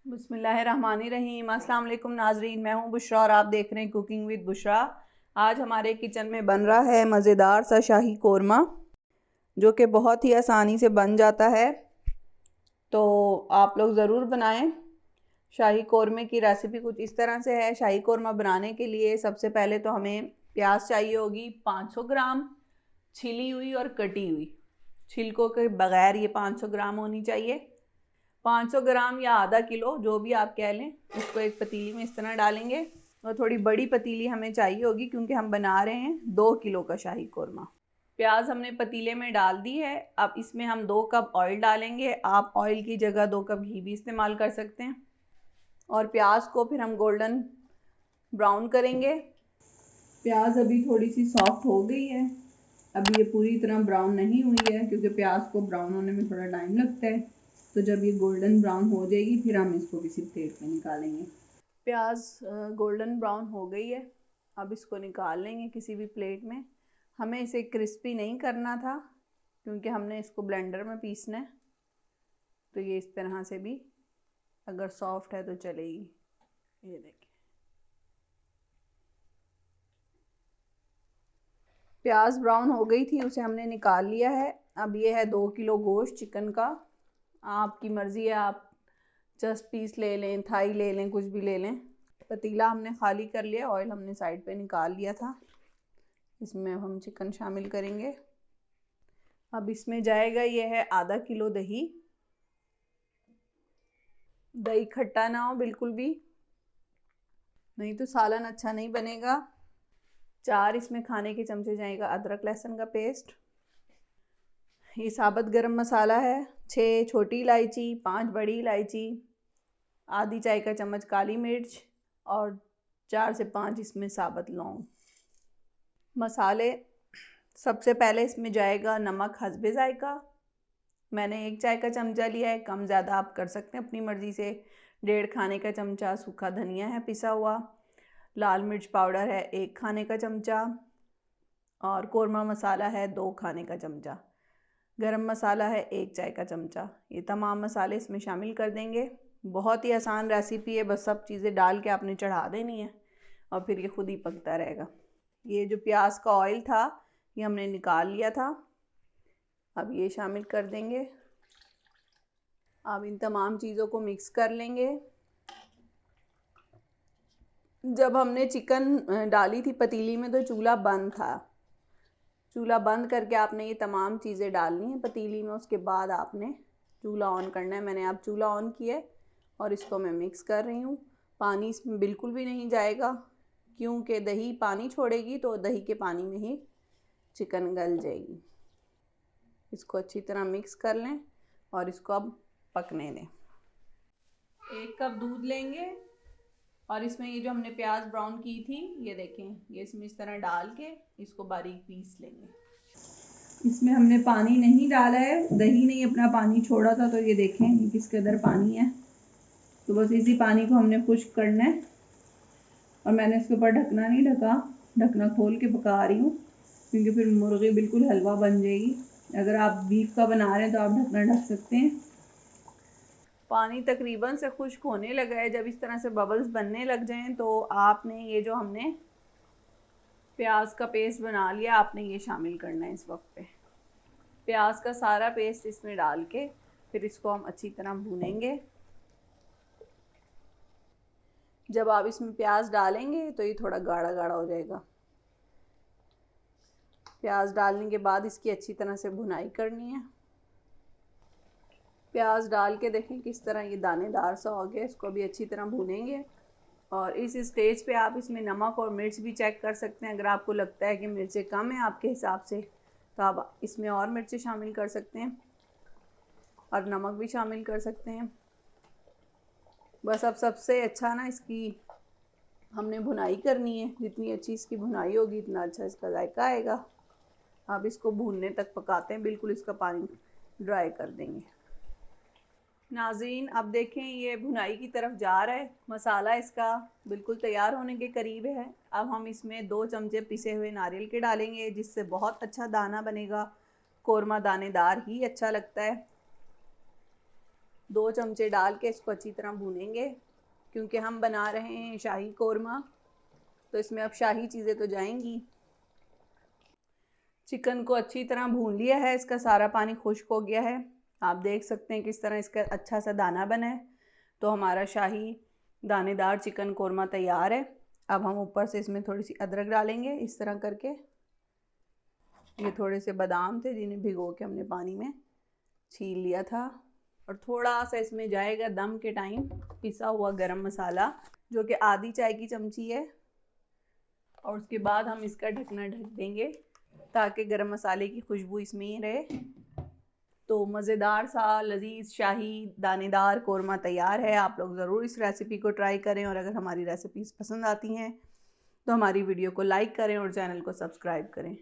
बिस्मिल्लाहिर्रहमानिर्रहीम। अस्सलाम वालेकुम नाजरीन, मैं हूं बुशरा और आप देख रहे हैं कुकिंग विद बुशरा। आज हमारे किचन में बन रहा है मज़ेदार सा शाही कोरमा, जो कि बहुत ही आसानी से बन जाता है। तो आप लोग ज़रूर बनाएं। शाही कोरमे की रेसिपी कुछ इस तरह से है। शाही कोरमा बनाने के लिए सबसे पहले तो हमें प्याज चाहिए होगी 500 ग्राम, छिली हुई और कटी हुई। छिलकों के बगैर ये 500 ग्राम होनी चाहिए। 500 ग्राम या आधा किलो जो भी आप कह लें, उसको एक पतीली में इस तरह डालेंगे। और थोड़ी बड़ी पतीली हमें चाहिए होगी क्योंकि हम बना रहे हैं 2 किलो का शाही कोरमा। प्याज हमने पतीले में डाल दी है। अब इसमें हम 2 कप ऑयल डालेंगे। आप ऑयल की जगह 2 कप घी भी इस्तेमाल कर सकते हैं। और प्याज को फिर हम गोल्डन ब्राउन करेंगे। प्याज अभी थोड़ी सी सॉफ्ट हो गई है। अभी ये पूरी तरह ब्राउन नहीं हुई है क्योंकि प्याज को ब्राउन होने में थोड़ा टाइम लगता है। तो जब ये गोल्डन ब्राउन हो जाएगी फिर हम इसको किसी प्लेट में निकालेंगे। प्याज गोल्डन ब्राउन हो गई है। अब इसको निकाल लेंगे किसी भी प्लेट में। हमें इसे क्रिस्पी नहीं करना था क्योंकि हमने इसको ब्लेंडर में पीसना है। तो ये इस तरह से भी अगर सॉफ्ट है तो चलेगी। ये देखिए, प्याज ब्राउन हो गई थी, उसे हमने निकाल लिया है। अब ये है 2 किलो गोश्त चिकन का। आपकी मर्ज़ी है, आप जस्ट पीस ले लें, थाई ले लें, कुछ भी ले लें। पतीला हमने खाली कर लिया, ऑयल हमने साइड पे निकाल लिया था। इसमें हम चिकन शामिल करेंगे। अब इसमें जाएगा, ये है आधा किलो दही। दही खट्टा ना हो बिल्कुल भी, नहीं तो सालन अच्छा नहीं बनेगा। 4 इसमें खाने के चमचे जाएगा अदरक लहसुन का पेस्ट। ये साबुत गरम मसाला है। 6 छोटी इलायची, 5 बड़ी इलायची, आधी चाय का चम्मच काली मिर्च और 4 से 5 इसमें साबुत लौंग। मसाले, सबसे पहले इसमें जाएगा नमक हस्बे जायका। मैंने 1 चाय का चमचा लिया है, कम ज़्यादा आप कर सकते हैं अपनी मर्ज़ी से। 1.5 खाने का चमचा सूखा धनिया है पिसा हुआ। लाल मिर्च पाउडर है 1 खाने का चमचा। और कोरमा मसाला है 2 खाने का चमचा। गरम मसाला है 1 चाय का चमचा। ये तमाम मसाले इसमें शामिल कर देंगे। बहुत ही आसान रेसिपी है, बस सब चीज़ें डाल के आपने चढ़ा देनी है और फिर ये खुद ही पकता रहेगा। ये जो प्याज का ऑयल था ये हमने निकाल लिया था। अब ये शामिल कर देंगे। अब इन तमाम चीज़ों को मिक्स कर लेंगे। जब हमने चिकन डाली थी पतीली में तो चूल्हा बंद था। चूल्हा बंद करके आपने ये तमाम चीज़ें डालनी है पतीली में। उसके बाद आपने चूल्हा ऑन करना है। मैंने अब चूल्हा ऑन किया है और इसको मैं मिक्स कर रही हूँ। पानी इसमें बिल्कुल भी नहीं जाएगा क्योंकि दही पानी छोड़ेगी तो दही के पानी में ही चिकन गल जाएगी। इसको अच्छी तरह मिक्स कर लें और इसको अब पकने दें। 1 कप दूध लेंगे और इसमें ये जो हमने प्याज ब्राउन की थी, ये देखें, ये इसमें इस तरह डाल के इसको बारीक पीस लेंगे। इसमें हमने पानी नहीं डाला है, दही ने अपना पानी छोड़ा था। तो ये देखें ये किस कदर पानी है। तो बस इसी पानी को हमने खुश्क करना है। और मैंने इसके ऊपर ढकना नहीं ढका, ढकना खोल के पका रही हूँ क्योंकि फिर मुर्गी बिल्कुल हलवा बन जाएगी। अगर आप बीफ का बना रहे हैं तो आप ढकना ढक सकते हैं। पानी तकरीबन से खुश्क होने लगा है। जब इस तरह से बबल्स बनने लग जाएं तो आपने ये जो हमने प्याज का पेस्ट बना लिया, आपने ये शामिल करना है। इस वक्त पे प्याज का सारा पेस्ट इसमें डाल के फिर इसको हम अच्छी तरह भूनेंगे। जब आप इसमें प्याज डालेंगे तो ये थोड़ा गाढ़ा गाढ़ा हो जाएगा। प्याज डालने के बाद इसकी अच्छी तरह से भुनाई करनी है। प्याज डाल के देखें किस तरह ये दानेदार सा हो गया। इसको भी अच्छी तरह भूनेंगे और इस स्टेज पे आप इसमें नमक और मिर्च भी चेक कर सकते हैं। अगर आपको लगता है कि मिर्चें कम है आपके हिसाब से तो आप इसमें और मिर्चें शामिल कर सकते हैं और नमक भी शामिल कर सकते हैं। बस अब सबसे अच्छा ना इसकी हमने भुनाई करनी है। जितनी अच्छी इसकी भुनाई होगी इतना अच्छा इसका जायका आएगा। आप इसको भूनने तक पकाते हैं, बिल्कुल इसका पानी ड्राई कर देंगे। नाज़रीन, अब देखें ये भुनाई की तरफ जा रहा है। मसाला इसका बिल्कुल तैयार होने के करीब है। अब हम इसमें 2 चमचे पिसे हुए नारियल के डालेंगे जिससे बहुत अच्छा दाना बनेगा। कोरमा दानेदार ही अच्छा लगता है। 2 चमचे डाल के इसको अच्छी तरह भूनेंगे, क्योंकि हम बना रहे हैं शाही कोरमा, तो इसमें अब शाही चीज़ें तो जाएंगी। चिकन को अच्छी तरह भून लिया है, इसका सारा पानी खुश्क हो गया है। आप देख सकते हैं किस तरह इसका अच्छा सा दाना बना है। तो हमारा शाही दानेदार चिकन कोरमा तैयार है। अब हम ऊपर से इसमें थोड़ी सी अदरक डालेंगे इस तरह करके। ये थोड़े से बादाम थे जिन्हें भिगो के हमने पानी में छील लिया था। और थोड़ा सा इसमें जाएगा दम के टाइम पिसा हुआ गरम मसाला, जो कि आधी चाय की चमची है। और उसके बाद हम इसका ढकना ढक देंगे ताकि गरम मसाले की खुशबू इसमें ही रहे। तो मज़ेदार सा लजीज शाही दानेदार कोरमा तैयार है। आप लोग ज़रूर इस रेसिपी को ट्राई करें, और अगर हमारी रेसिपीज़ पसंद आती हैं तो हमारी वीडियो को लाइक करें और चैनल को सब्सक्राइब करें।